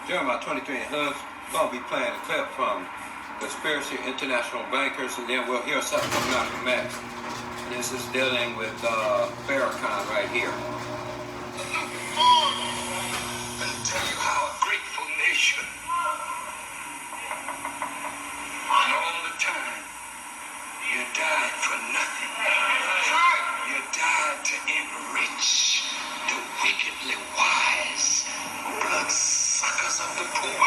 Jeremiah 23 and Hoods. We're going to be playing a clip from Conspiracy International Bankers, and then we'll hear something from Malcolm X. And this is dealing with Farrakhan right here. Look forward and tell you how a grateful nation, and all the time, you died for nothing. You died to enrich the wickedly wise bloodsuckers of the poor.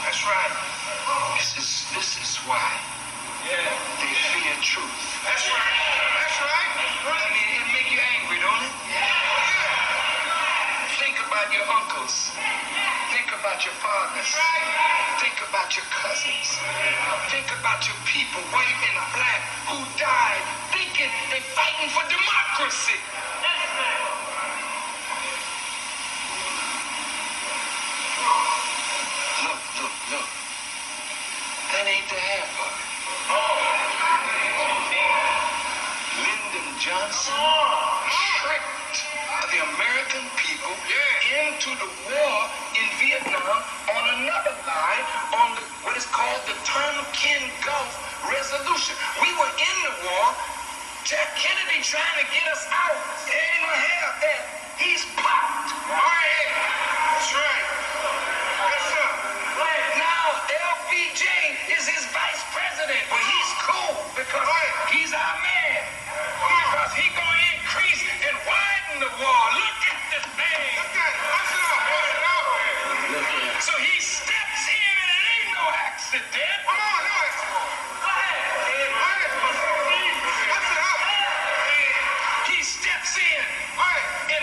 That's right. This is why they fear truth. That's right. That's right. I mean, it make you angry, don't it? Think about your uncles. Think about your fathers. Think about your cousins. Think about your people, white and black, who died thinking they're fighting for democracy. Look. That ain't the half of it. Lyndon Johnson tricked the American people into the war in Vietnam on another lie, on what is called the Tonkin Gulf Resolution. We were in the war. Jack Kennedy trying to get us out. There ain't no half that. He's popped. That's right. Yes, sir. Now LBJ is his vice president, but he's cool because he's our man. Because he gonna increase and widen the wall. Look at this thing. So he steps in and it ain't no accident. He steps in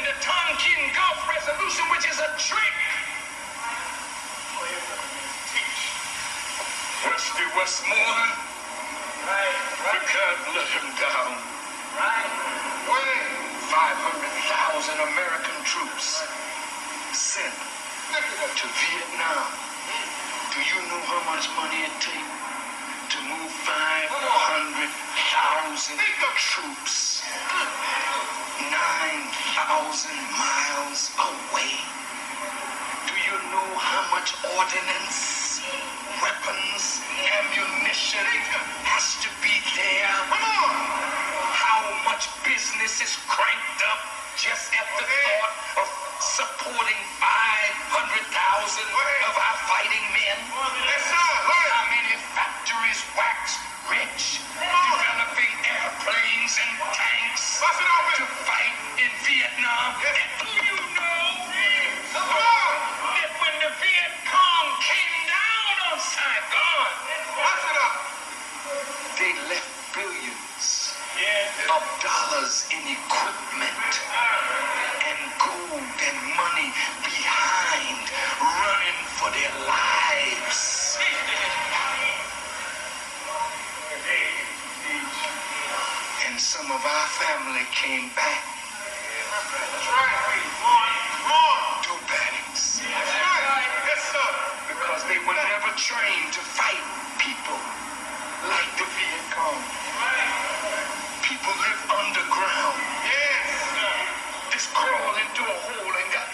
the Tonkin Gulf Resolution, which is a trick. Rusty Westmoreland, the God let him down. 500,000 American troops sent to Vietnam. Do you know how much money it takes to move 500,000 troops 9,000 miles away? Do you know how much ordnance, weapons, ammunition has to be there? How much business is cranked up just at the thought of supporting 500,000 of our fighting men? How many factories wax rich, developing airplanes and tanks to fight in Vietnam? And do you know that when the Viet Cong came down on Saigon, they left billions of dollars in equipment and gold and money behind, running for their lives. And some of our family came back. Two battings. Because they were never trained to fight people like the Viet Cong. People live underground. Just crawl into a hole and got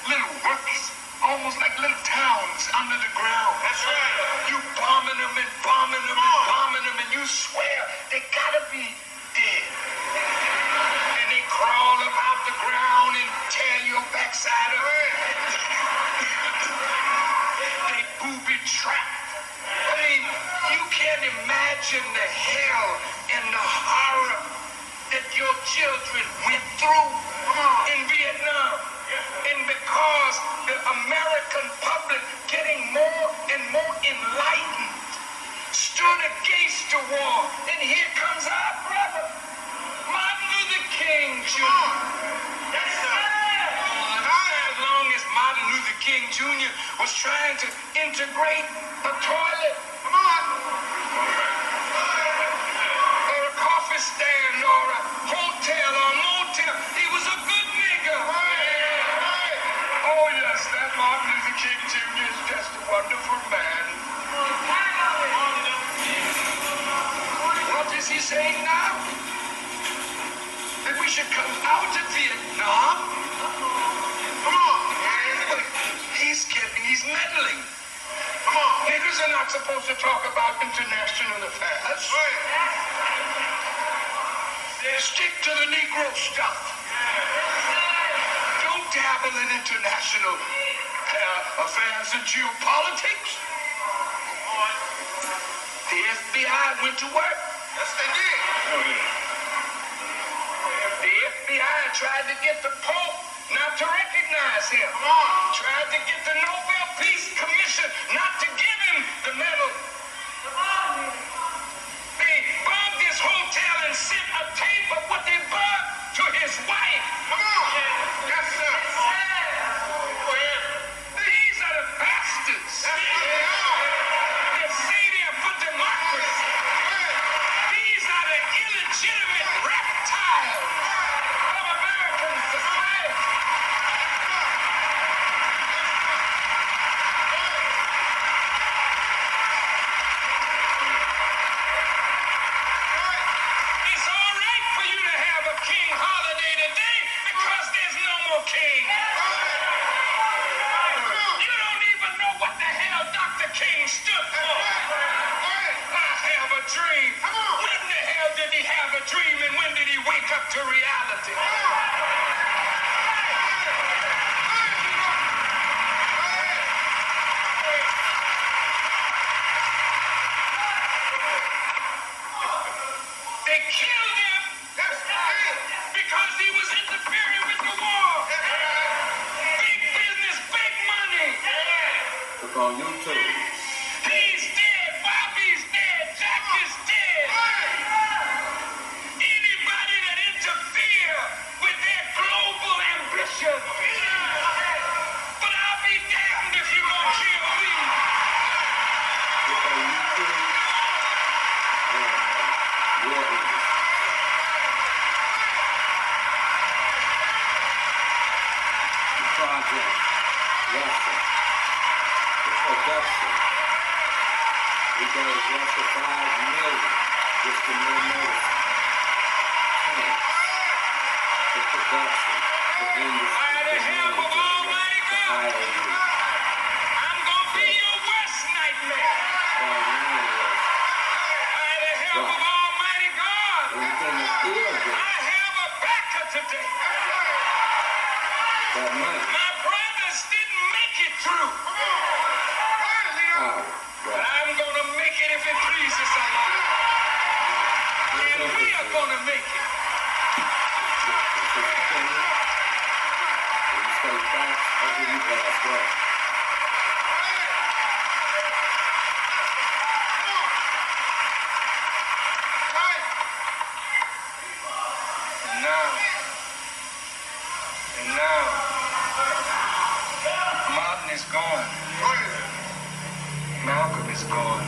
little works, almost like little towns under the ground. That's right. You bombing them and bombing them and bombing them, and you swear they gotta be dead. And they crawl up out the ground and tear your backside up. They booby trap. I mean, you can't imagine the hell and the horror that your children went through in Vietnam. And because the American public, getting more and more enlightened, stood against the war. And here comes our brother, Martin Luther King Jr. As long as Martin Luther King Jr. was trying to integrate a toilet, or a coffee stand, or a hotel, or a motel, he was a good nigga. Oh yes, that Martin Luther King Jr. is just a wonderful man. What is he saying now? That we should come out of Vietnam supposed to talk about international affairs. Stick to the Negro stuff. Don't dabble in international affairs and geopolitics. The FBI went to work. Yes, they did. The FBI tried to get the Pope not to recognize him. Tried to get the Nobel Peace Commission not to give him the medal. They bugged his hotel and sent a tape of what they bugged to his wife. Come on. Yes, sir. These are the bastards. They say they're for democracy. These are the illegitimate reptiles of American society. It's all right for you to have a king holiday today because there's no more king. You don't even know what the hell Dr. King stood for. I have a dream. When the hell did he have a dream and when did he wake up to reality? They killed him because he was interfering with the war. Big business, big money. Look on YouTube. He's dead. Bobby's dead. Jack is dead. Anybody that interfere with their global ambition. But I'll be damned if you're gonna kill me. Look on YouTube. War Eagles. The project. Russia. The production. We gave Russia $5 million just to no medicine. Tanks. The production. The industry. By the help of Almighty God, I'm gonna be your worst nightmare. By the help of Almighty God, Everything is illegal. I have a backer today. That money. My brothers didn't make it through. Power. But Right. I'm gonna make it if it pleases Allah. And we are gonna make it. When you stay fast, I'll give you God's word. And now, Martin is gone. Malcolm is gone.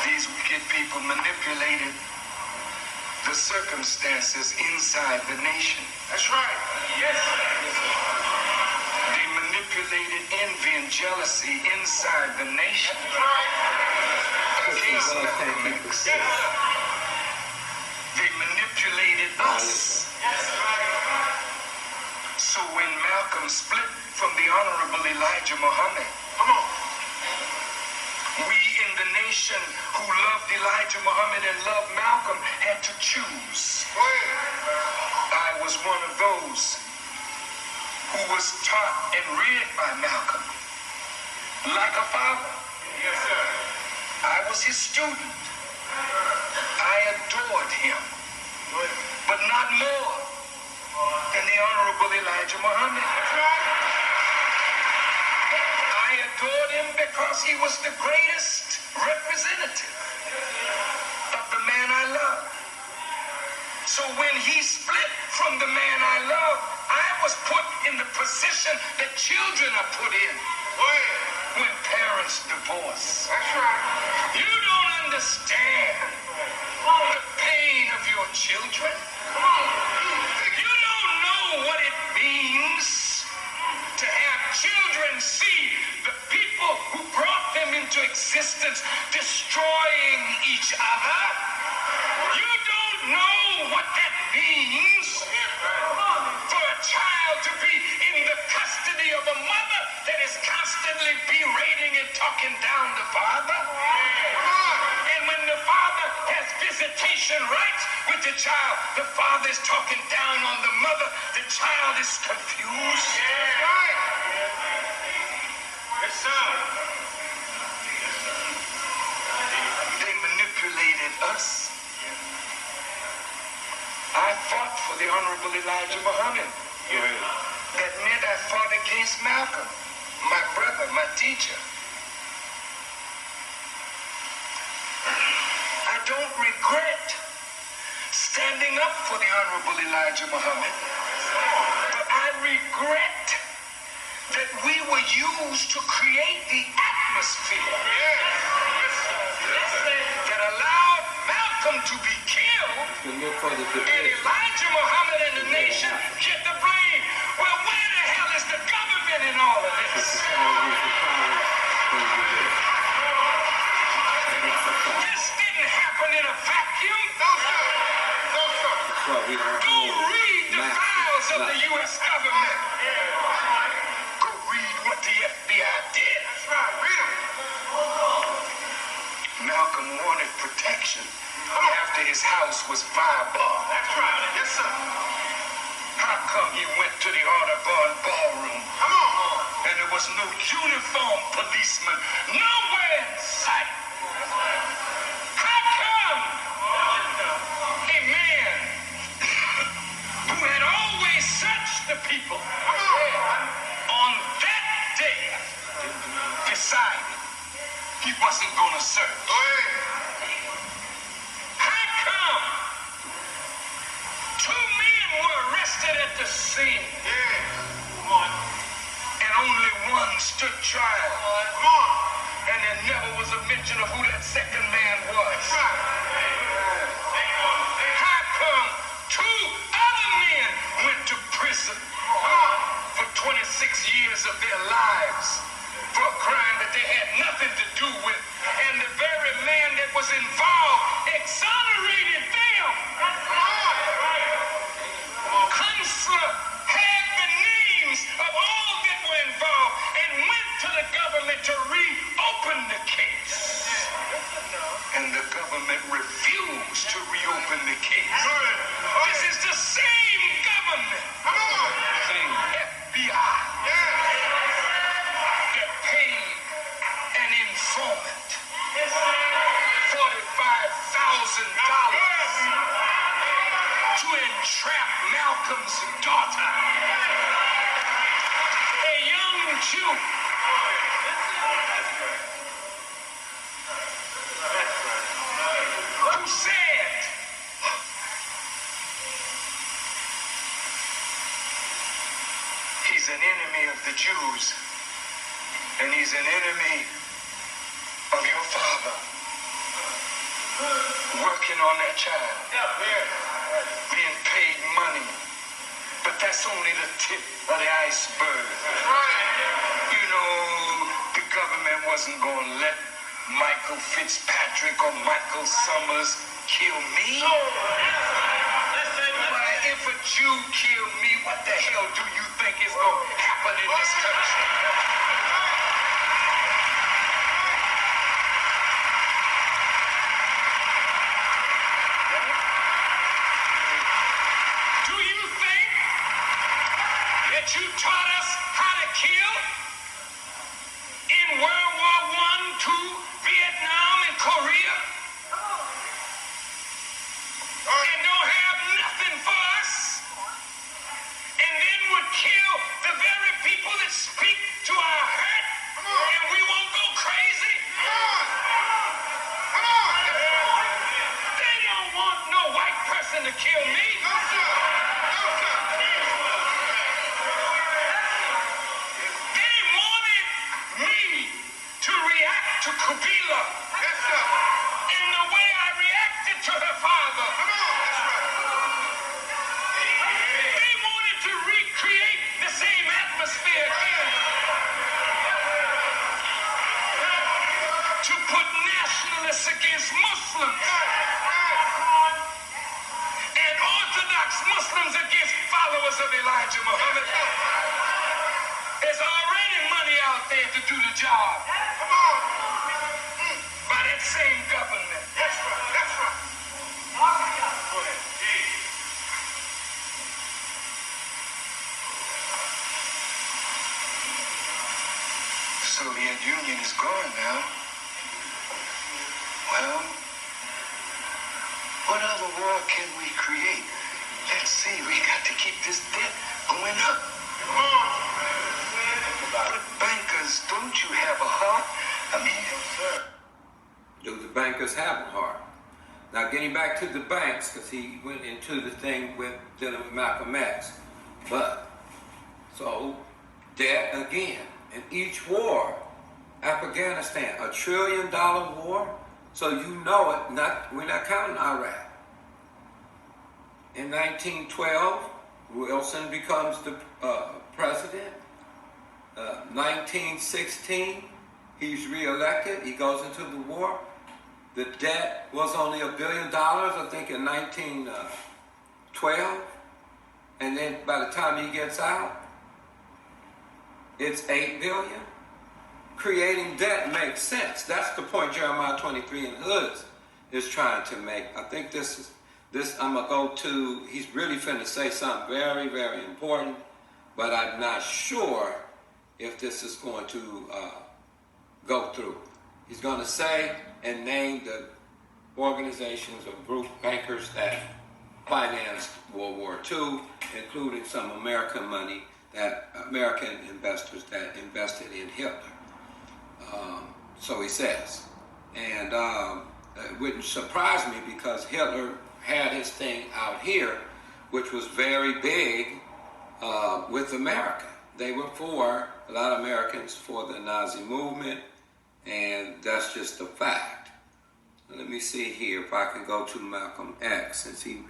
These wicked people manipulated the circumstances inside the nation. That's right. Yes. They manipulated envy and jealousy inside the nation. That's right. Christians always can't keep it safe. They manipulated us. So when Malcolm split from the Honorable Elijah Muhammad, we in the nation who loved Elijah Muhammad and loved Malcolm had to choose. I was one of those who was taught and reared by Malcolm like a father. Yes, sir. I was his student. I adored him, but not more than the Honorable Elijah Muhammad. I adored him because he was the greatest representative of the man I loved. So when he split from the man I loved, I was put in the position that children are put in when parents divorce. That's right. You don't understand the pain of your children. You don't know what it means to have children see the people who brought them into existence destroying each other. You don't know what that means for a child to be father. And when the father has visitation rights with the child, the father is talking down on the mother. The child is confused. Yeah. Right. Yes, sir. They manipulated us. I fought for the Honorable Elijah Muhammad. That meant I fought against Malcolm, my brother, my teacher. I don't regret standing up for the Honorable Elijah Muhammad, but I regret that we were used to create the atmosphere that allowed Malcolm to be killed, and Elijah Muhammad and the nation get the blame. Well, where the hell is the government in all of this? This didn't happen in a vacuum. No, sir. No, sir. Go read the files of the U.S. government. Go read what the FBI did. That's right. Read them. Malcolm wanted protection after his house was firebombed. That's right. Yes, sir. How come he went to the Audubon ballroom? Come on. And there was no uniformed policeman nowhere in sight? How come a man who had always searched the people on that day decided he wasn't going to search? How come two men were arrested at the scene and only one stood trial? And there never was a mention of who that second man was. How come two other men went to prison for 26 years of their lives for a crime that they had nothing to do with, and the very man that was involved exonerated them? Consular had the names of all that were involved and went to the government to reopen the case. And the government refused to reopen the case. This is the same government, same FBI, that paid an informant $45,000 to entrap Malcolm's daughter, a young Jew. Who said he's an enemy of the Jews and he's an enemy of your father, working on that child, being paid money. But that's only the tip of the iceberg. You know, the government wasn't going to let Michael Fitzpatrick or Michael Summers kill me. Why, if a Jew killed me, what the hell do you think is going to happen in this country? Do you think that you taught us how to kill in World War I, II, Vietnam, and Korea? And don't have nothing for us? And then would kill the very people that speak to our hurt? And we won't go crazy? They don't want no white person to kill me. They wanted me to react to Kubila in the way I reacted to her father. They wanted to recreate the same atmosphere again, to put nationalists against Muslims and Orthodox Muslims against followers of Elijah Muhammad. There's already money out there to do the job. Union is gone now. Well, what other war can we create? Let's see, we got to keep this debt going up. But bankers, don't you have a heart? I mean, sir. Do the bankers have a heart? Now, getting back to the banks, because he went into the thing with dealing with Malcolm X. But, so, debt again. In each war, Afghanistan, $1 trillion war. So you know it, we're not counting Iraq. In 1912, Wilson becomes the president. 1916, he's reelected. He goes into the war. The debt was only $1 billion, I think, in 1912. And then by the time he gets out, it's $8 billion. Creating debt makes sense. That's the point Jeremiah 23 in Hoods is trying to make. I think this I'm going to go to, he's really finna say something very, very important, but I'm not sure if this is going to go through. He's going to say and name the organizations or group bankers that financed World War II, including some American money, that American investors that invested in Hitler. So he says. And it wouldn't surprise me because Hitler had his thing out here, which was very big with America. They were for, a lot of Americans, for the Nazi movement, and that's just a fact. Let me see here if I can go to Malcolm X since he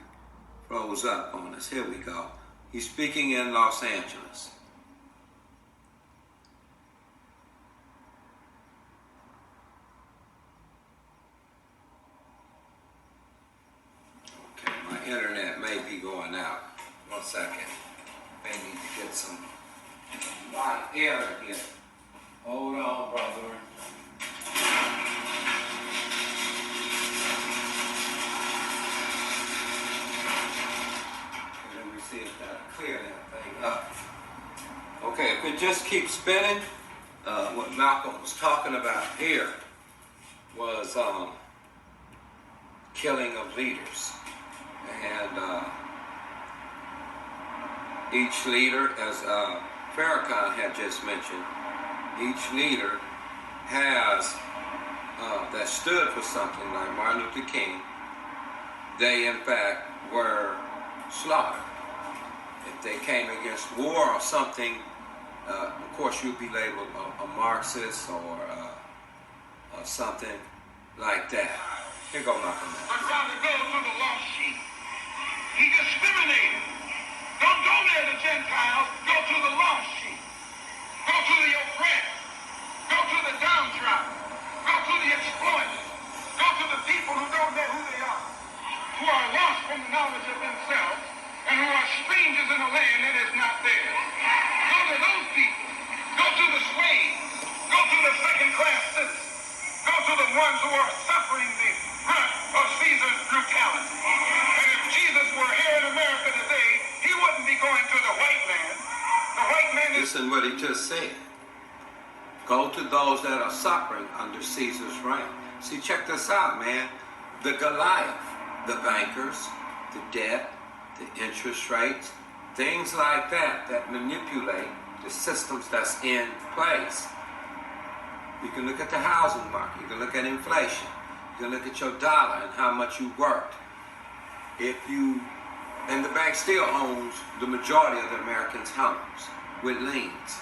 froze up on us. Here we go. He's speaking in Los Angeles. Okay, my internet may be going out. 1 second. May need to get some light air here. Hold on, brother. Let me see if that'll clear that thing up. Okay, if it just keeps spinning, what Malcolm was talking about here was killing of leaders. And each leader, as Farrakhan had just mentioned, each leader has that stood for something, like Martin Luther King. They, in fact, were slaughtered. If they came against war or something, of course you'd be labeled a Marxist or something like that. Here go Malcolm X. I'd rather go to the lost sheep. He discriminated. Don't go there to Gentiles. Go to the lost sheep. Go to the oppressed. Go to the downtrodden. Go to the exploited. Go to the people who don't know who they are, who are lost from the knowledge of themselves, and who are strangers in a land that is not theirs. Go to those people. Go to the slaves. Go to the second-class citizens. Go to the ones who are suffering the brunt of Caesar's brutality. And if Jesus were here in America today, he wouldn't be going to the white man. The white man is... Listen what he just said. Go to those that are suffering under Caesar's reign. See, check this out, man. The Goliath, the bankers, the debt, the interest rates, things like that manipulate the systems that's in place. You can look at the housing market. You can look at inflation. You can look at your dollar and how much you worked. And the bank still owns the majority of the Americans' homes with liens.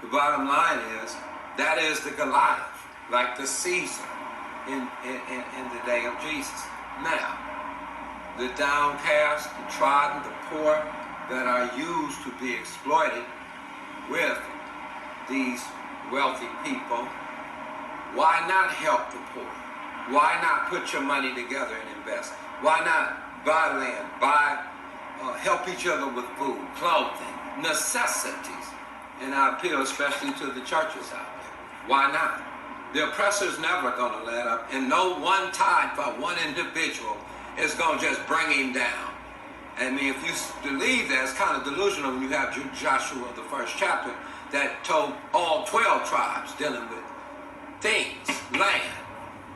The bottom line is, that is the Goliath, like the Caesar in the day of Jesus. Now, the downcast, the trodden, the poor that are used to be exploited with these wealthy people, why not help the poor? Why not put your money together and invest? Why not buy land, help each other with food, clothing, necessities? And I appeal especially to the churches out there. Why not? The oppressor's never going to let up, and no one tithe by one individual is going to just bring him down. I mean, if you believe that, it's kind of delusional when you have Joshua, the first chapter, that told all 12 tribes dealing with things, land,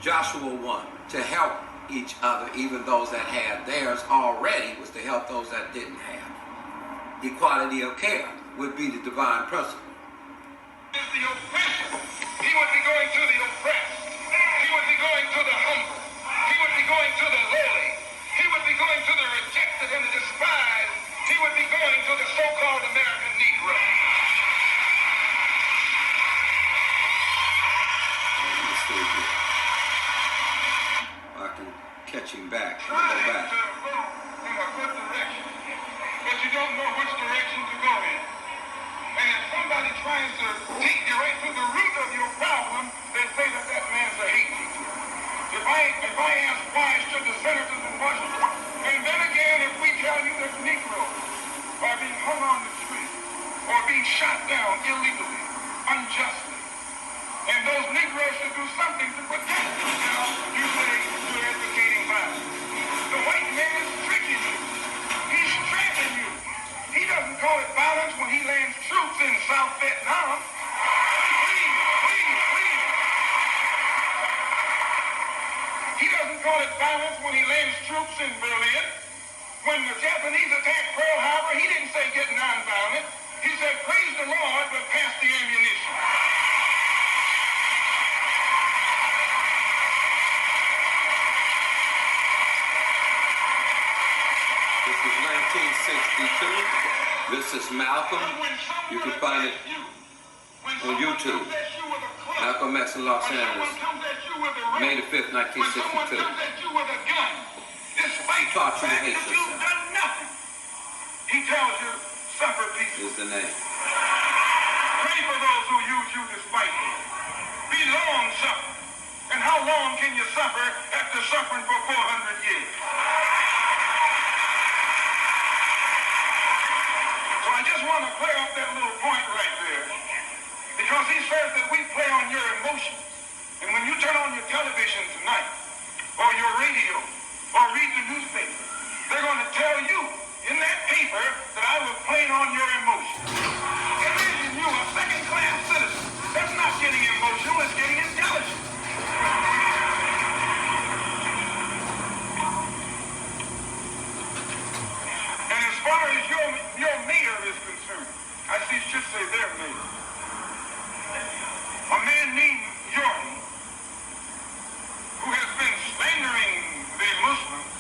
Joshua 1, to help each other, even those that had theirs already, was to help those that didn't have. Equality of care would be the divine principle. Is the oppressor. He would be going to the oppressed. He would be going to the humble. He would be going to the lowly. He would be going to the rejected and the despised. He would be going to the so-called American Negro. I can catch him back. I'll Trying go to back. go in a good direction, but you don't know which direction to go in. And if somebody tries to take you right to the root of your problem, they say that that man's a hate teacher. If I ask why should the senators in Washington, and then again if we tell you that Negroes are being hung on the tree or being shot down illegally, unjustly, and those Negroes should do something to protect themselves, you say you're advocating violence. The white man is tricking you. He's trapping you. He doesn't call it violence when he lands troops in South Vietnam. Please. He doesn't call it violence when he lands troops in Berlin. When the Japanese attacked Pearl Harbor, he didn't say get nonviolent. He said praise the Lord, but pass the ammunition. This is 1962. This is Malcolm. You can find it on YouTube. Malcolm X in Los Angeles, May the 5th, 1962. He taught you to hate yourself. He tells you, suffer peace. Is the name. Pray for those who use you despitefully. Be long suffering. And how long can you suffer after suffering for 400 years? So I just want to clear up that little point right there. Because he says that we play on your emotions. And when you turn on your television tonight, or your radio, or read the newspaper, they're going to tell you in that paper that I was playing on your emotions. Imagine you, a second-class citizen. That's not getting emotional, it's getting intelligent. And as far as your mayor is concerned, I see it should say their mayor. A man named Jordan, who has been slandering the Muslims,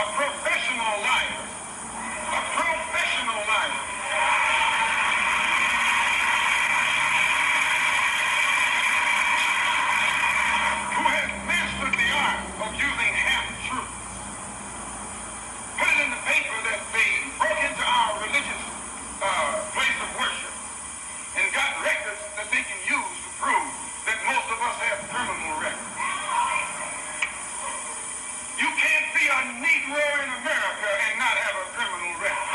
a professional liar, who has mastered the art of using half-truth. Put it in the paper that they broke into our religious place of worship and got records that they can use to prove that most of us have criminal records. You can't be a Negro in America and not have a criminal record.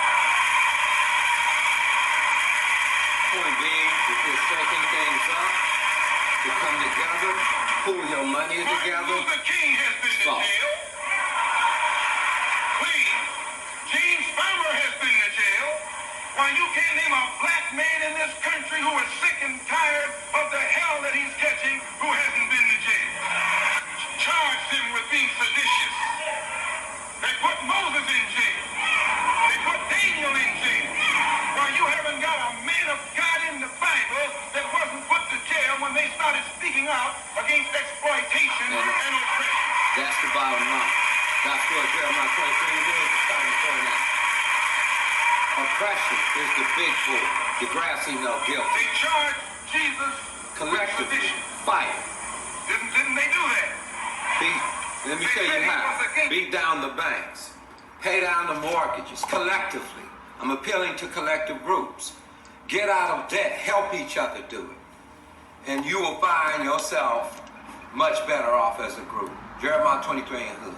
Point being, if you're shaking things up, to come together, pull your money together. Martin Luther King has been to Stop. jail. Please. James Farmer has been to jail. Why, you can't name a black man in this country who is sick and tired of the hell that he's catching who hasn't been to jail. Charged him with being seditious. They put Moses in jail. They put Daniel in jail. Why, you haven't got a man of God in the Bible that wasn't put to jail when they started speaking out against exploitation and oppression. That's the bottom line. That's what Jeremiah 23 is trying to point out. Oppression is the big bull. The grass ain't no guilt. They charged Jesus Collectively, with sedition. fight. Didn't they do that? Let me tell you how. Beat down the banks. Pay down the mortgages collectively. I'm appealing to collective groups. Get out of debt. Help each other do it. And you will find yourself much better off as a group. Jeremiah 23 and Hood.